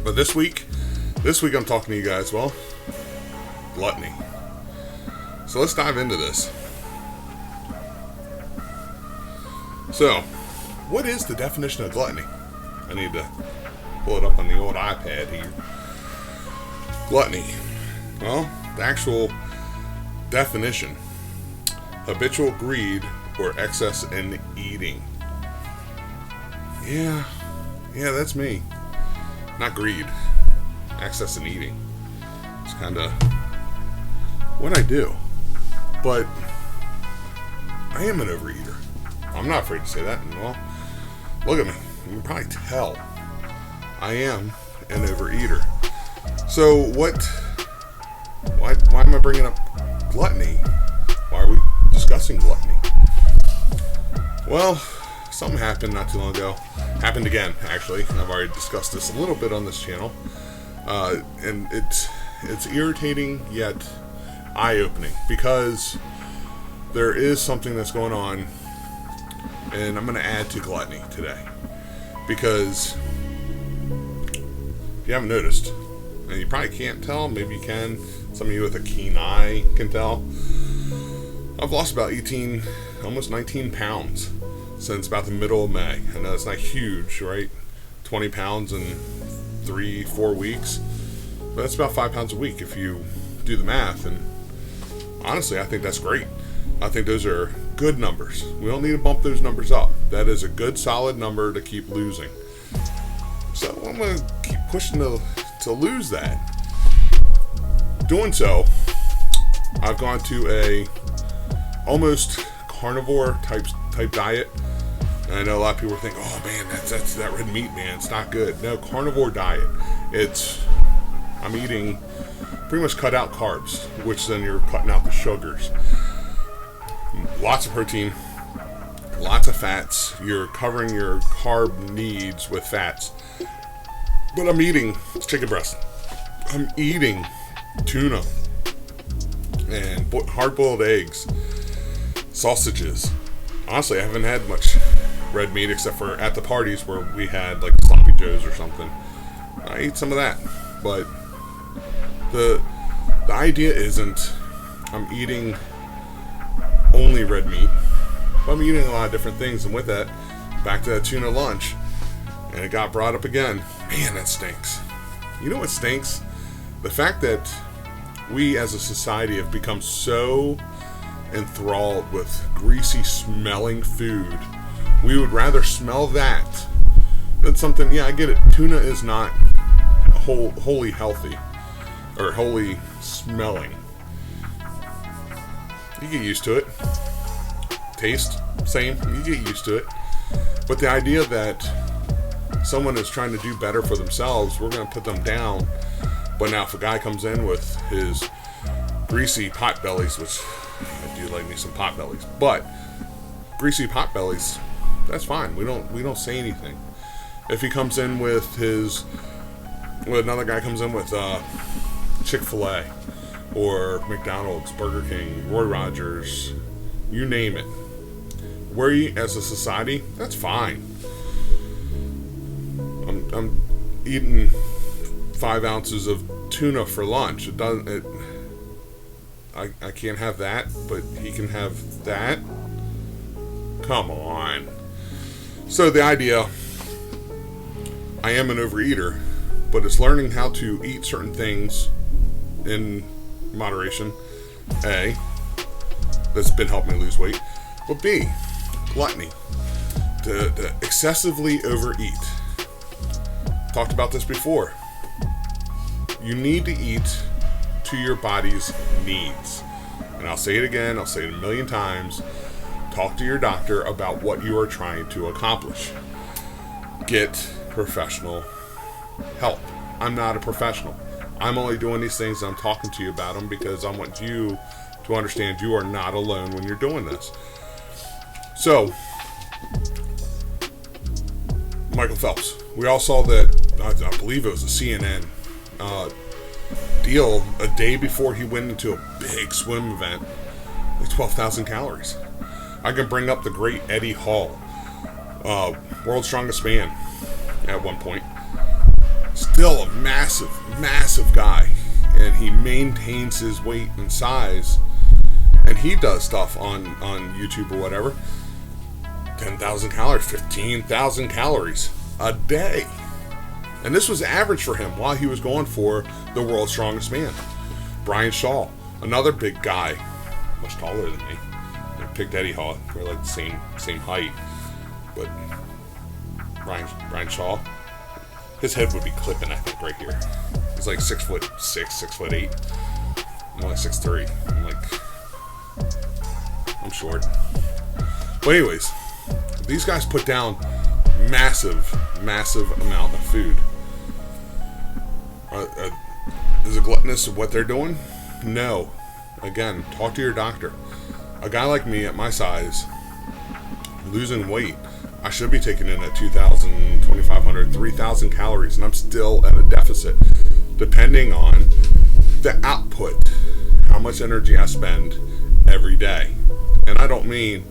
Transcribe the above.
But this week I'm talking to you guys, well, gluttony. So let's dive into this. So, what is the definition of gluttony? I need to pull it up on the old iPad here. Gluttony. Well, the actual definition: habitual greed or excess in eating. Yeah, that's me. Not greed. Excess in eating. It's kind of what I do. But I am an overeater. I'm not afraid to say that. And well, look at me. You can probably tell I am an overeater. So why am I bringing up gluttony? Why are we discussing gluttony? Well, something happened not too long ago. Happened again, actually. I've already discussed this a little bit on this channel. And it's irritating yet eye-opening, because there is something that's going on, and I'm going to add to gluttony today. Because if you haven't noticed, and you probably can't tell, maybe you can, some of you with a keen eye can tell, I've lost about 18, almost 19 pounds since about the middle of May. I know it's not huge, right? 20 pounds in 3-4 weeks, but that's about 5 pounds a week if you do the math. And honestly, I think that's great. I think those are good numbers. We don't need to bump those numbers up. That is a good, solid number to keep losing. So I'm going to keep pushing to lose that. Doing so, I've gone to a almost carnivore type diet. And I know a lot of people think, oh man, that's that red meat, man, it's not good. No, carnivore diet. I'm eating pretty much cut out carbs, which then you're cutting out the sugars. Lots of protein, lots of fats. You're covering your carb needs with fats. But I'm eating chicken breast. I'm eating tuna and hard-boiled eggs, sausages. Honestly, I haven't had much red meat except for at the parties where we had like sloppy joes or something. I eat some of that, but the idea isn't I'm eating only red meat, but I'm eating a lot of different things. And with that, back to that tuna lunch, and it got brought up again. Man, that stinks. You know what stinks? The fact that we as a society have become so enthralled with greasy smelling food. We would rather smell that than something. Yeah, I get it. Tuna is not wholly healthy or wholly smelling. You get used to it. Taste, same. You get used to it. But the idea that someone is trying to do better for themselves, we're going to put them down. But now if a guy comes in with his greasy pot bellies, which I do like me some pot bellies, but greasy pot bellies, that's fine. We don't say anything. If he comes in with another guy comes in with Chick-fil-A or McDonald's, Burger King, Roy Rogers, you name it. We as a society, that's fine. I'm eating 5 ounces of tuna for lunch. I can't have that, but he can have that. Come on. So the idea, I am an overeater, but it's learning how to eat certain things in moderation. A, that's been helping me lose weight. But B, gluttony. To excessively overeat. Talked about this before. You need to eat to your body's needs. And I'll say it again, I'll say it a million times. Talk to your doctor about what you are trying to accomplish. Get professional help. I'm not a professional. I'm only doing these things and I'm talking to you about them because I want you to understand you are not alone when you're doing this. So, Michael Phelps. We all saw that, I believe it was a CNN deal a day before he went into a big swim event, like 12,000 calories. I can bring up the great Eddie Hall, world's strongest man at one point. Still a massive, massive guy. And he maintains his weight and size. And he does stuff on YouTube or whatever. 10,000 calories, 15,000 calories a day. And this was average for him while he was going for the world's strongest man. Brian Shaw, another big guy, much taller than me. I picked Eddie Hall. We're like the same height. But Brian Shaw, his head would be clipping, I think, right here. He's like 6'6", 6'8". I'm like 6'3". I'm short. But anyways, these guys put down massive amount of food. Is it gluttonous of what they're doing? No. Again, talk to your doctor. A guy like me at my size, losing weight, I should be taking in at 2,000, 2,500, 3,000 calories, and I'm still at a deficit, depending on the output, how much energy I spend every day. And I don't mean